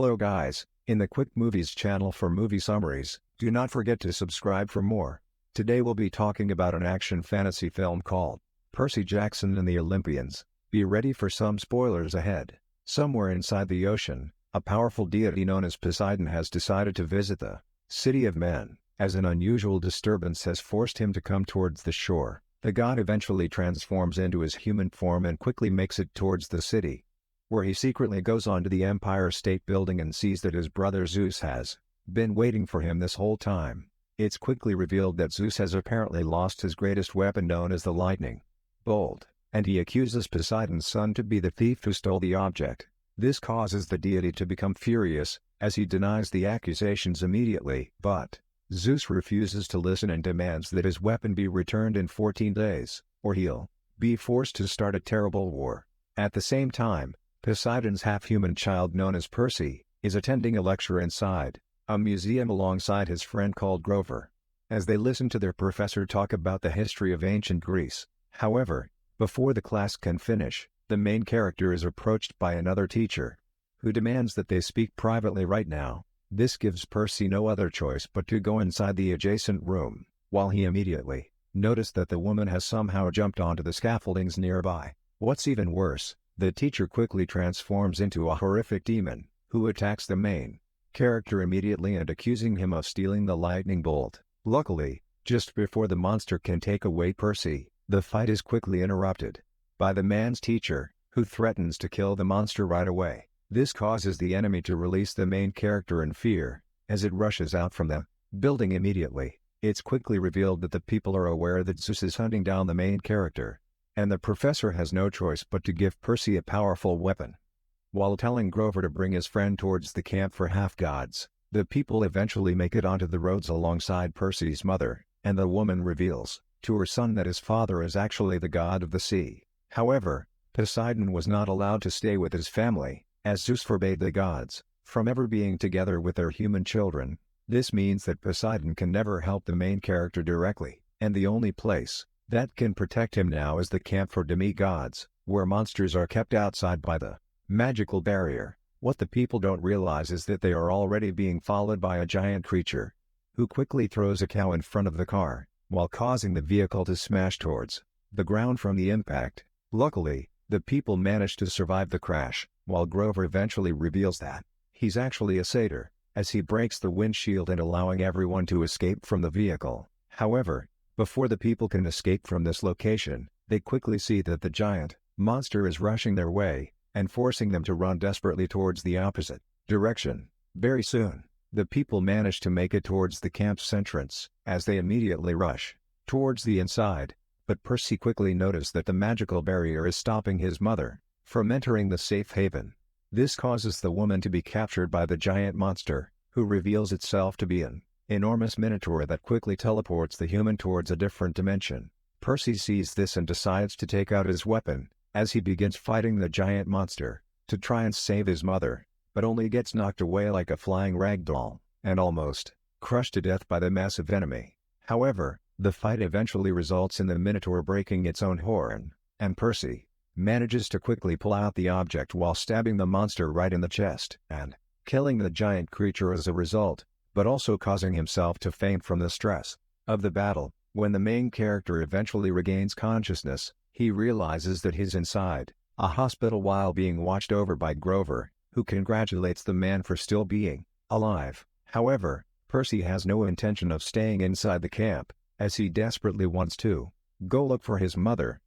Hello guys, in the Quick Movies channel for movie summaries, do not forget to subscribe for more. Today we'll be talking about an action fantasy film called Percy Jackson and the Olympians. Be ready for some spoilers ahead. Somewhere inside the ocean, a powerful deity known as Poseidon has decided to visit the City of Men, as an unusual disturbance has forced him to come towards the shore. The god eventually transforms into his human form and quickly makes it towards the city, where he secretly goes on to the Empire State Building and sees that his brother Zeus has been waiting for him this whole time. It's quickly revealed that Zeus has apparently lost his greatest weapon known as the lightning bolt, and he accuses Poseidon's son to be the thief who stole the object. This causes the deity to become furious, as he denies the accusations immediately, but Zeus refuses to listen and demands that his weapon be returned in 14 days, or he'll be forced to start a terrible war. At the same time, Poseidon's half-human child known as Percy is attending a lecture inside a museum alongside his friend called Grover, as they listen to their professor talk about the history of ancient Greece. However, before the class can finish, the main character is approached by another teacher, who demands that they speak privately right now. This gives Percy no other choice but to go inside the adjacent room, while he immediately noticed that the woman has somehow jumped onto the scaffoldings nearby. What's even worse, the teacher quickly transforms into a horrific demon, who attacks the main character immediately and accusing him of stealing the lightning bolt. Luckily, just before the monster can take away Percy, the fight is quickly interrupted by the man's teacher, who threatens to kill the monster right away. This causes the enemy to release the main character in fear, as it rushes out from the building immediately. It's quickly revealed that the people are aware that Zeus is hunting down the main character, and the professor has no choice but to give Percy a powerful weapon. While telling Grover to bring his friend towards the camp for half-gods, the people eventually make it onto the roads alongside Percy's mother, and the woman reveals to her son that his father is actually the god of the sea. However, Poseidon was not allowed to stay with his family, as Zeus forbade the gods from ever being together with their human children. This means that Poseidon can never help the main character directly, and the only place that can protect him now is the camp for demigods, where monsters are kept outside by the magical barrier. What the people don't realize is that they are already being followed by a giant creature, who quickly throws a cow in front of the car, while causing the vehicle to smash towards the ground from the impact. Luckily, the people manage to survive the crash, while Grover eventually reveals that he's actually a satyr, as he breaks the windshield and allowing everyone to escape from the vehicle. However, before the people can escape from this location, they quickly see that the giant monster is rushing their way, and forcing them to run desperately towards the opposite direction. Very soon, the people manage to make it towards the camp's entrance, as they immediately rush towards the inside, but Percy quickly noticed that the magical barrier is stopping his mother from entering the safe haven. This causes the woman to be captured by the giant monster, who reveals itself to be an enormous minotaur that quickly teleports the human towards a different dimension. Percy sees this and decides to take out his weapon, as he begins fighting the giant monster to try and save his mother, but only gets knocked away like a flying ragdoll, and almost crushed to death by the massive enemy. However, the fight eventually results in the minotaur breaking its own horn, and Percy manages to quickly pull out the object while stabbing the monster right in the chest, and killing the giant creature as a result, but also causing himself to faint from the stress of the battle. When the main character eventually regains consciousness, he realizes that he's inside a hospital while being watched over by Grover, who congratulates the man for still being alive. However, Percy has no intention of staying inside the camp, as he desperately wants to go look for his mother.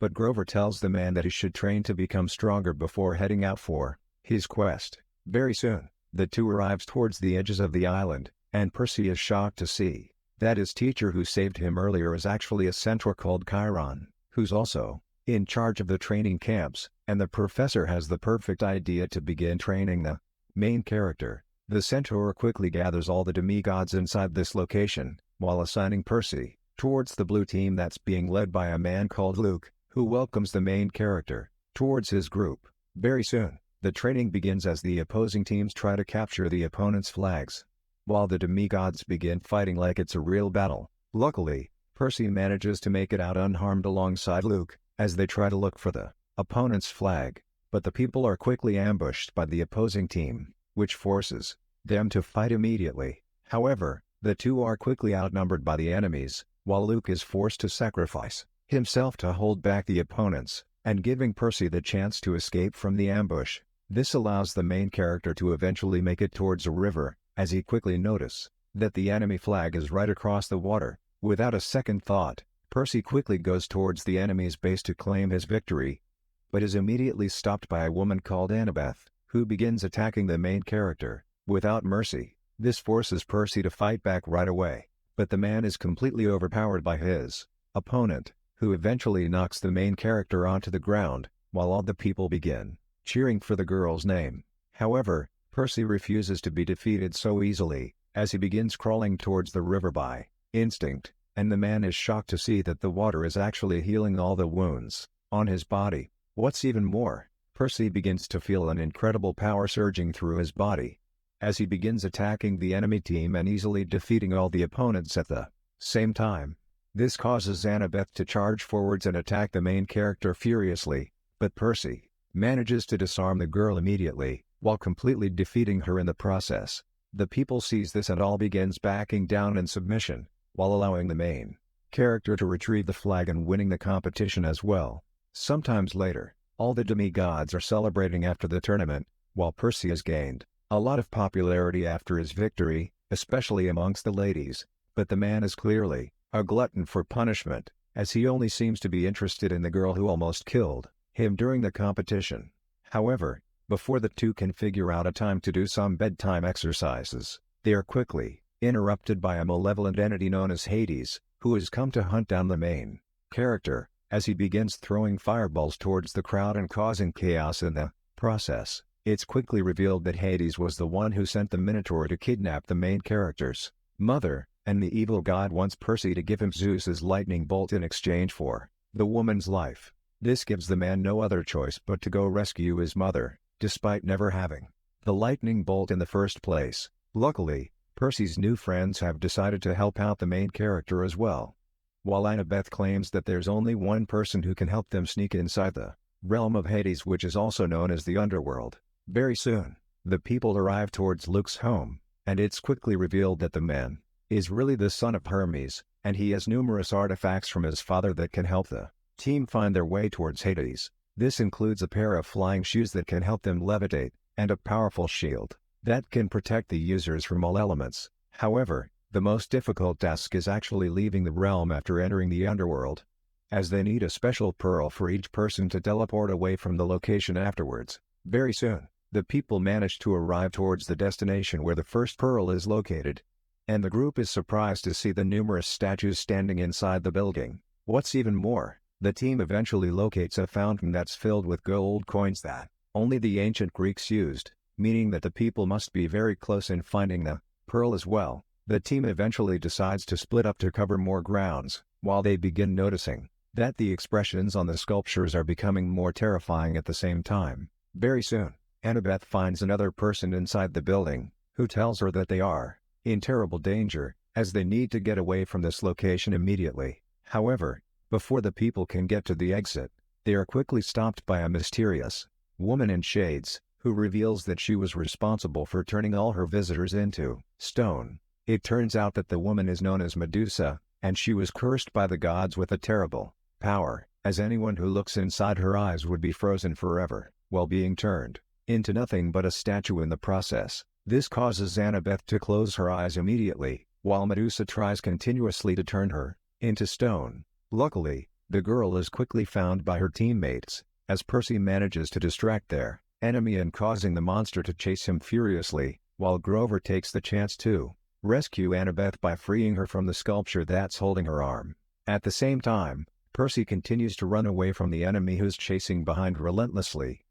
But Grover tells the man that he should train to become stronger before heading out for his quest. Very soon, the two arrives towards the edges of the island, and Percy is shocked to see that his teacher who saved him earlier is actually a centaur called Chiron, who's also in charge of the training camps, and the professor has the perfect idea to begin training the main character. The centaur quickly gathers all the demigods inside this location, while assigning Percy towards the blue team that's being led by a man called Luke, who welcomes the main character towards his group. Very soon, the training begins as the opposing teams try to capture the opponent's flags, while the demigods begin fighting like it's a real battle. Luckily, Percy manages to make it out unharmed alongside Luke, as they try to look for the opponent's flag, but the people are quickly ambushed by the opposing team. which forces them to fight immediately. However, the two are quickly outnumbered by the enemies, while Luke is forced to sacrifice himself to hold back the opponents, and giving Percy the chance to escape from the ambush. This allows the main character to eventually make it towards a river, as he quickly notices that the enemy flag is right across the water. Without a second thought, Percy quickly goes towards the enemy's base to claim his victory, but is immediately stopped by a woman called Annabeth, who begins attacking the main character without mercy. This forces Percy to fight back right away, but the man is completely overpowered by his opponent, who eventually knocks the main character onto the ground, while all the people begin cheering for the girl's name. However, Percy refuses to be defeated so easily, as he begins crawling towards the river by instinct, and the man is shocked to see that the water is actually healing all the wounds on his body. What's even more, Percy begins to feel an incredible power surging through his body, as he begins attacking the enemy team and easily defeating all the opponents at the same time. This causes Annabeth to charge forwards and attack the main character furiously, but Percy manages to disarm the girl immediately, while completely defeating her in the process. The people sees this and all begins backing down in submission, while allowing the main character to retrieve the flag and winning the competition as well. Sometimes later, all the demigods are celebrating after the tournament, while Percy has gained a lot of popularity after his victory, especially amongst the ladies, but the man is clearly a glutton for punishment, as he only seems to be interested in the girl who almost killed him during the competition. However, before the two can figure out a time to do some bedtime exercises, they are quickly interrupted by a malevolent entity known as Hades, who has come to hunt down the main character, as he begins throwing fireballs towards the crowd and causing chaos in the process. It's quickly revealed that Hades was the one who sent the Minotaur to kidnap the main character's mother, and the evil god wants Percy to give him Zeus's lightning bolt in exchange for the woman's life. This gives the man no other choice but to go rescue his mother, despite never having the lightning bolt in the first place. Luckily, Percy's new friends have decided to help out the main character as well. While Annabeth claims that there's only one person who can help them sneak inside the realm of Hades, which is also known as the Underworld. Very soon, the people arrive towards Luke's home, and it's quickly revealed that the man is really the son of Hermes, and he has numerous artifacts from his father that can help the team find their way towards Hades. This includes a pair of flying shoes that can help them levitate, and a powerful shield that can protect the users from all elements. However, the most difficult task is actually leaving the realm after entering the underworld, as they need a special pearl for each person to teleport away from the location afterwards. Very soon, the people manage to arrive towards the destination where the first pearl is located, and the group is surprised to see the numerous statues standing inside the building. What's even more, the team eventually locates a fountain that's filled with gold coins that only the ancient Greeks used, meaning that the people must be very close in finding the pearl as well. The team eventually decides to split up to cover more grounds, while they begin noticing that the expressions on the sculptures are becoming more terrifying at the same time. Very soon, Annabeth finds another person inside the building, who tells her that they are in terrible danger, as they need to get away from this location immediately. However, before the people can get to the exit, they are quickly stopped by a mysterious woman in shades, who reveals that she was responsible for turning all her visitors into stone. It turns out that the woman is known as Medusa, and she was cursed by the gods with a terrible power, as anyone who looks inside her eyes would be frozen forever, while being turned into nothing but a statue in the process. This causes Annabeth to close her eyes immediately, while Medusa tries continuously to turn her into stone. Luckily, the girl is quickly found by her teammates, as Percy manages to distract their enemy and causing the monster to chase him furiously, while Grover takes the chance to rescue Annabeth by freeing her from the sculpture that's holding her arm. At the same time, Percy continues to run away from the enemy who's chasing behind relentlessly,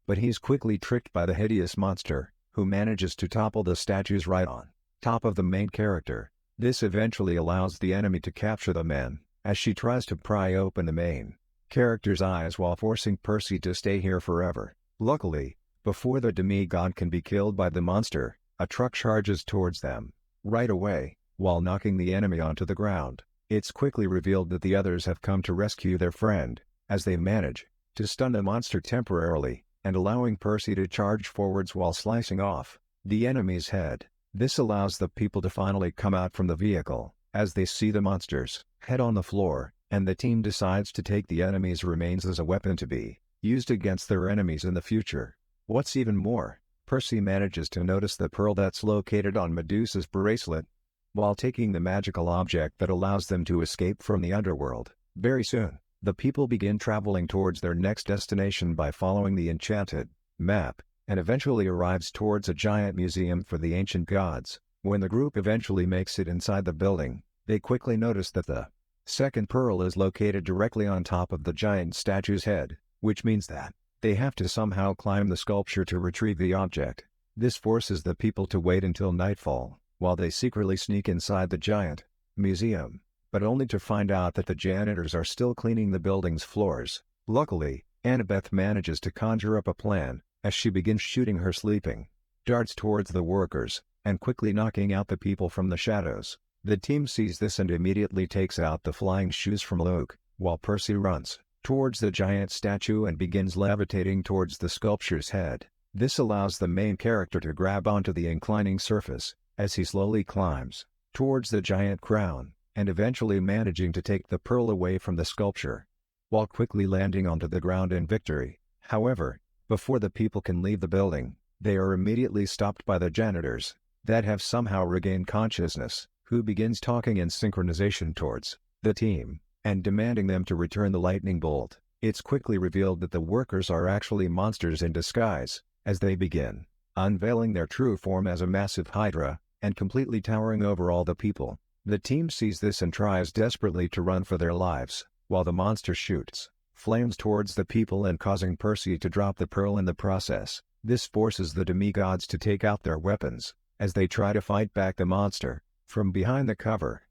but he's quickly tricked by the hideous monster, who manages to topple the statues right on top of the main character. This eventually allows the enemy to capture the man, as she tries to pry open the main character's eyes while forcing Percy to stay here forever. Luckily, before the demigod can be killed by the monster, a truck charges towards them right away, while knocking the enemy onto the ground. It's quickly revealed that the others have come to rescue their friend, as they manage to stun the monster temporarily, and allowing Percy to charge forwards while slicing off the enemy's head. This allows the people to finally come out from the vehicle, as they see the monster's head on the floor, and the team decides to take the enemy's remains as a weapon to be used against their enemies in the future. What's even more, Percy manages to notice the pearl that's located on Medusa's bracelet, while taking the magical object that allows them to escape from the underworld. Very soon, the people begin traveling towards their next destination by following the enchanted map, and eventually arrives towards a giant museum for the ancient gods. When the group eventually makes it inside the building, they quickly notice that the second pearl is located directly on top of the giant statue's head, which means that they have to somehow climb the sculpture to retrieve the object. This forces the people to wait until nightfall, while they secretly sneak inside the giant museum, but only to find out that the janitors are still cleaning the building's floors. Luckily, Annabeth manages to conjure up a plan, as she begins shooting her sleeping darts towards the workers, and quickly knocking out the people from the shadows. The team sees this and immediately takes out the flying shoes from Luke, while Percy runs towards the giant statue and begins levitating towards the sculpture's head. This allows the main character to grab onto the inclining surface, as he slowly climbs towards the giant crown, and eventually managing to take the pearl away from the sculpture, while quickly landing onto the ground in victory. However, before the people can leave the building, they are immediately stopped by the janitors, that have somehow regained consciousness, who begins talking in synchronization towards the team, and demanding them to return the lightning bolt. It's quickly revealed that the workers are actually monsters in disguise, as they begin unveiling their true form as a massive hydra, and completely towering over all the people. The team sees this and tries desperately to run for their lives, while the monster shoots flames towards the people and causing Percy to drop the pearl in the process. This forces the demigods to take out their weapons, as they try to fight back the monster from behind the cover.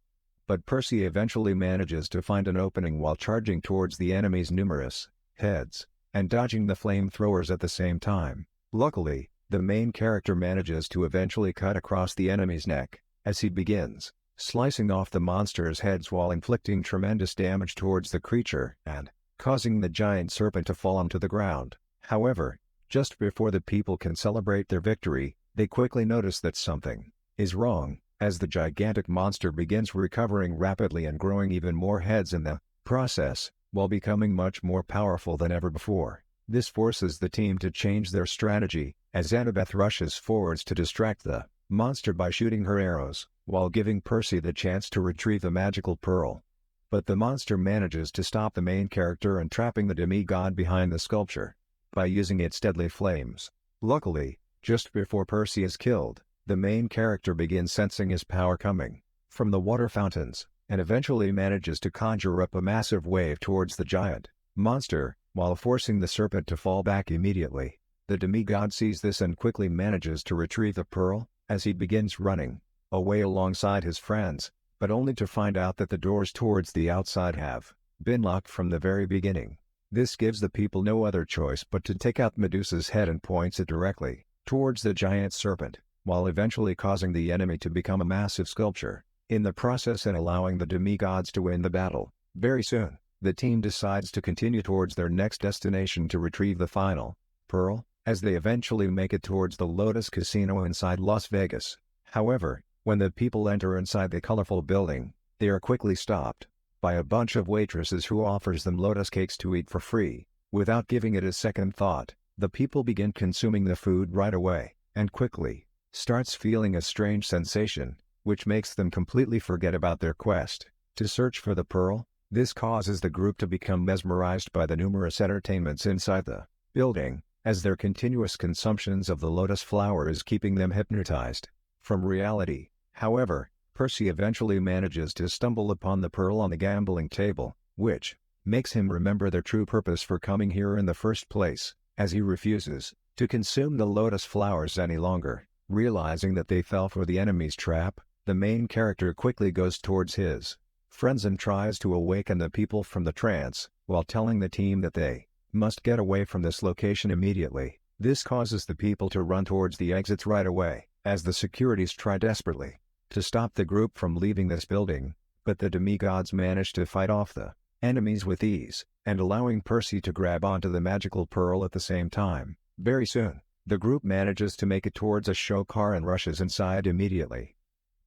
But Percy eventually manages to find an opening while charging towards the enemy's numerous heads, and dodging the flamethrowers at the same time. Luckily, the main character manages to eventually cut across the enemy's neck, as he begins slicing off the monster's heads while inflicting tremendous damage towards the creature and causing the giant serpent to fall onto the ground. However, just before the people can celebrate their victory, they quickly notice that something is wrong, as the gigantic monster begins recovering rapidly and growing even more heads in the process, while becoming much more powerful than ever before. This forces the team to change their strategy, as Annabeth rushes forwards to distract the monster by shooting her arrows, while giving Percy the chance to retrieve the magical pearl. But the monster manages to stop the main character and trapping the demigod behind the sculpture by using its deadly flames. Luckily, just before Percy is killed, the main character begins sensing his power coming from the water fountains, and eventually manages to conjure up a massive wave towards the giant monster, while forcing the serpent to fall back immediately. The demigod sees this and quickly manages to retrieve the pearl, as he begins running away alongside his friends, but only to find out that the doors towards the outside have been locked from the very beginning. This gives the people no other choice but to take out Medusa's head and points it directly towards the giant serpent, while eventually causing the enemy to become a massive sculpture in the process and allowing the demigods to win the battle. Very soon, the team decides to continue towards their next destination to retrieve the final pearl, as they eventually make it towards the Lotus Casino inside Las Vegas. However, when the people enter inside the colorful building, they are quickly stopped by a bunch of waitresses who offers them lotus cakes to eat for free. Without giving it a second thought, the people begin consuming the food right away, and quickly starts feeling a strange sensation, which makes them completely forget about their quest to search for the pearl. This causes the group to become mesmerized by the numerous entertainments inside the building, as their continuous consumptions of the lotus flower is keeping them hypnotized from reality. However, Percy eventually manages to stumble upon the pearl on the gambling table, which makes him remember their true purpose for coming here in the first place, as he refuses to consume the lotus flowers any longer. Realizing that they fell for the enemy's trap, the main character quickly goes towards his friends and tries to awaken the people from the trance, while telling the team that they must get away from this location immediately. This causes the people to run towards the exits right away, as the securities try desperately to stop the group from leaving this building, but the demigods manage to fight off the enemies with ease, and allowing Percy to grab onto the magical pearl at the same time. Very soon, The group manages to make it towards a show car and rushes inside immediately,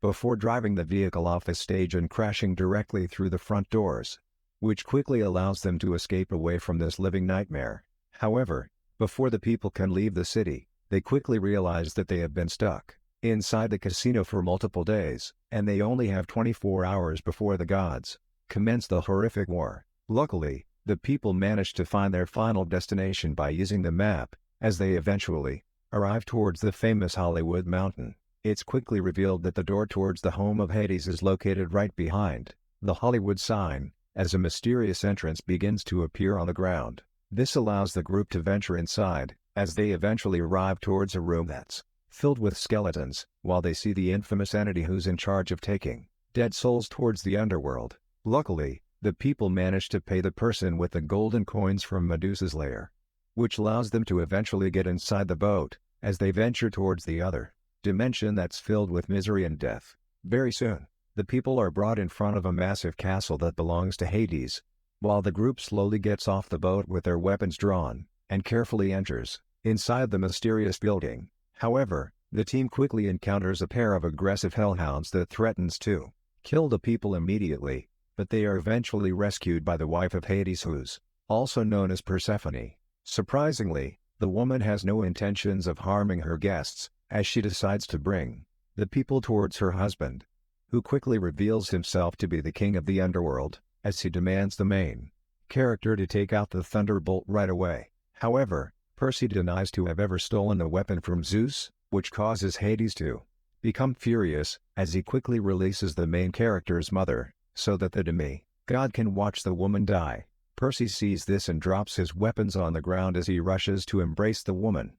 before driving the vehicle off the stage and crashing directly through the front doors, which quickly allows them to escape away from this living nightmare. However, before the people can leave the city, they quickly realize that they have been stuck inside the casino for multiple days, and they only have 24 hours before the gods commence the horrific war. Luckily, the people manage to find their final destination by using the map, as they eventually arrive towards the famous Hollywood Mountain. It's quickly revealed that the door towards the home of Hades is located right behind the Hollywood sign, as a mysterious entrance begins to appear on the ground. This allows the group to venture inside, as they eventually arrive towards a room that's filled with skeletons, while they see the infamous entity who's in charge of taking dead souls towards the underworld. Luckily, the people manage to pay the person with the golden coins from Medusa's lair, which allows them to eventually get inside the boat, as they venture towards the other dimension that's filled with misery and death. Very soon, the people are brought in front of a massive castle that belongs to Hades, while the group slowly gets off the boat with their weapons drawn, and carefully enters inside the mysterious building. However, the team quickly encounters a pair of aggressive hellhounds that threatens to kill the people immediately, but they are eventually rescued by the wife of Hades, who's also known as Persephone. Surprisingly, the woman has no intentions of harming her guests, as she decides to bring the people towards her husband, who quickly reveals himself to be the king of the underworld, as he demands the main character to take out the thunderbolt right away. However, Percy denies to have ever stolen the weapon from Zeus, which causes Hades to become furious, as he quickly releases the main character's mother, so that the demi-god can watch the woman die. Percy sees this and drops his weapons on the ground as he rushes to embrace the woman.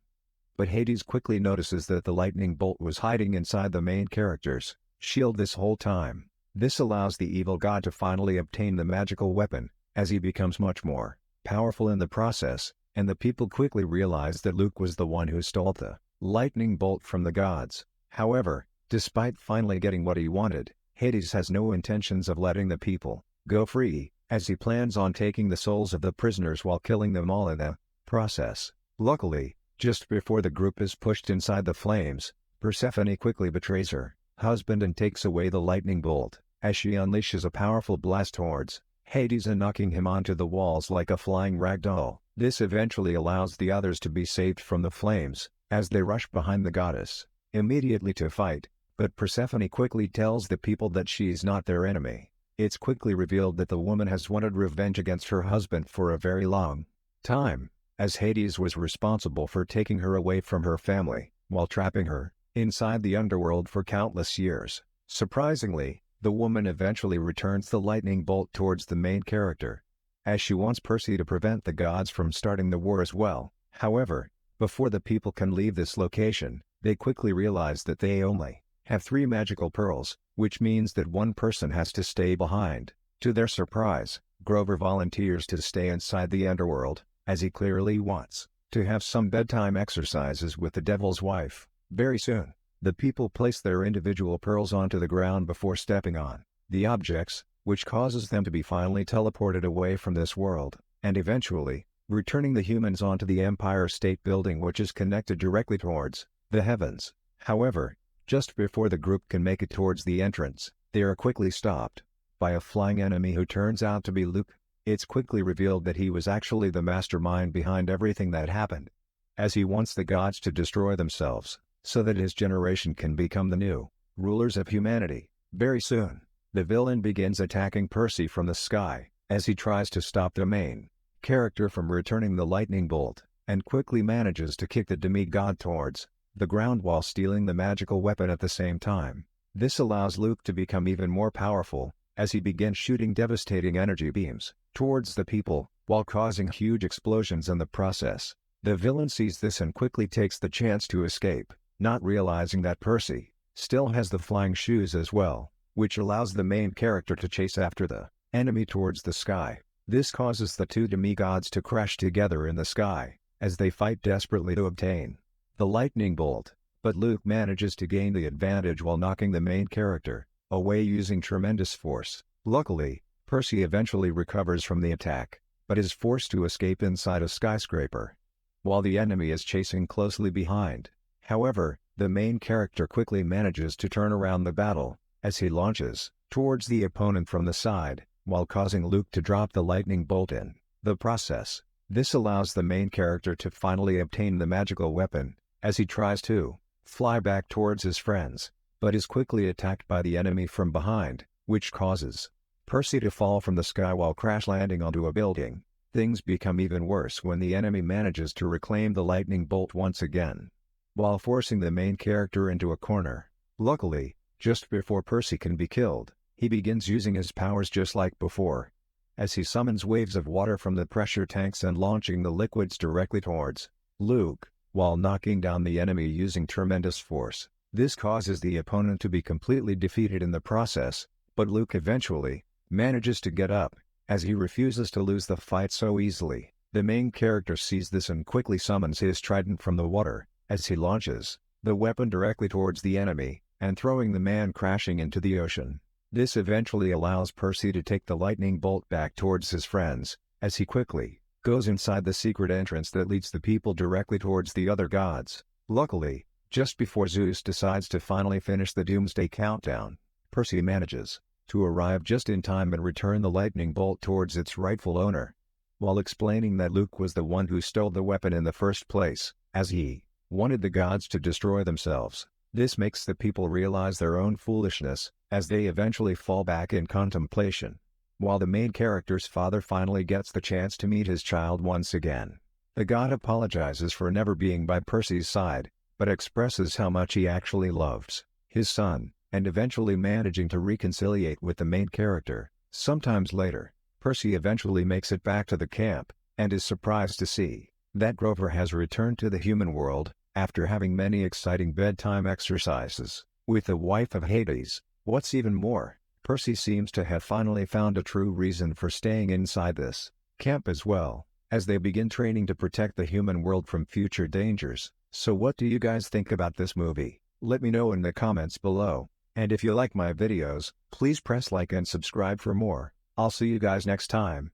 But Hades quickly notices that the lightning bolt was hiding inside the main character's shield this whole time. This allows the evil god to finally obtain the magical weapon, as he becomes much more powerful in the process, and the people quickly realize that Luke was the one who stole the lightning bolt from the gods. However, despite finally getting what he wanted, Hades has no intentions of letting the people go free, as he plans on taking the souls of the prisoners while killing them all in the process. Luckily, just before the group is pushed inside the flames, Persephone quickly betrays her husband and takes away the lightning bolt, as she unleashes a powerful blast towards Hades and knocking him onto the walls like a flying ragdoll. This eventually allows the others to be saved from the flames, as they rush behind the goddess immediately to fight, but Persephone quickly tells the people that she is not their enemy. It's quickly revealed that the woman has wanted revenge against her husband for a very long time, as Hades was responsible for taking her away from her family, while trapping her inside the underworld for countless years. Surprisingly, the woman eventually returns the lightning bolt towards the main character, as she wants Percy to prevent the gods from starting the war as well. However, before the people can leave this location, they quickly realize that they only have 3 magical pearls, which means that one person has to stay behind. To their surprise, Grover volunteers to stay inside the underworld, as he clearly wants to have some bedtime exercises with the devil's wife. Very soon, the people place their individual pearls onto the ground before stepping on the objects, which causes them to be finally teleported away from this world, and eventually, returning the humans onto the Empire State Building, which is connected directly towards the heavens. However, just before the group can make it towards the entrance, they are quickly stopped by a flying enemy who turns out to be Luke. It's quickly revealed that he was actually the mastermind behind everything that happened, as he wants the gods to destroy themselves, so that his generation can become the new rulers of humanity. Very soon, the villain begins attacking Percy from the sky, as he tries to stop the main character from returning the lightning bolt, and quickly manages to kick the demigod towards the ground while stealing the magical weapon at the same time. This allows Luke to become even more powerful, as he begins shooting devastating energy beams towards the people, while causing huge explosions in the process. The villain sees this and quickly takes the chance to escape, not realizing that Percy still has the flying shoes as well, which allows the main character to chase after the enemy towards the sky. This causes the 2 demigods to crash together in the sky, as they fight desperately to obtain the lightning bolt, but Luke manages to gain the advantage while knocking the main character away using tremendous force. Luckily, Percy eventually recovers from the attack, but is forced to escape inside a skyscraper. while the enemy is chasing closely behind. However, the main character quickly manages to turn around the battle, as he launches towards the opponent from the side, while causing Luke to drop the lightning bolt in the process. This allows the main character to finally obtain the magical weapon, as he tries to fly back towards his friends, but is quickly attacked by the enemy from behind, which causes Percy to fall from the sky while crash landing onto a building. Things become even worse when the enemy manages to reclaim the lightning bolt once again, while forcing the main character into a corner. Luckily, just before Percy can be killed, he begins using his powers just like before, as he summons waves of water from the pressure tanks and launching the liquids directly towards Luke, while knocking down the enemy using tremendous force. This causes the opponent to be completely defeated in the process, but Luke eventually manages to get up, as he refuses to lose the fight so easily. The main character sees this and quickly summons his trident from the water, as he launches the weapon directly towards the enemy, and throwing the man crashing into the ocean. This eventually allows Percy to take the lightning bolt back towards his friends, as he quickly goes inside the secret entrance that leads the people directly towards the other gods. Luckily, just before Zeus decides to finally finish the Doomsday Countdown, Percy manages to arrive just in time and return the lightning bolt towards its rightful owner, while explaining that Luke was the one who stole the weapon in the first place, as he wanted the gods to destroy themselves. This makes the people realize their own foolishness, as they eventually fall back in contemplation, while the main character's father finally gets the chance to meet his child once again. The god apologizes for never being by Percy's side, but expresses how much he actually loves his son, and eventually managing to reconciliate with the main character. Sometimes later, Percy eventually makes it back to the camp, and is surprised to see that Grover has returned to the human world, after having many exciting bedtime exercises with the wife of Hades. What's even more, Percy seems to have finally found a true reason for staying inside this camp as well, as they begin training to protect the human world from future dangers. So what do you guys think about this movie? Let me know in the comments below, and if you like my videos, please press like and subscribe for more. I'll see you guys next time.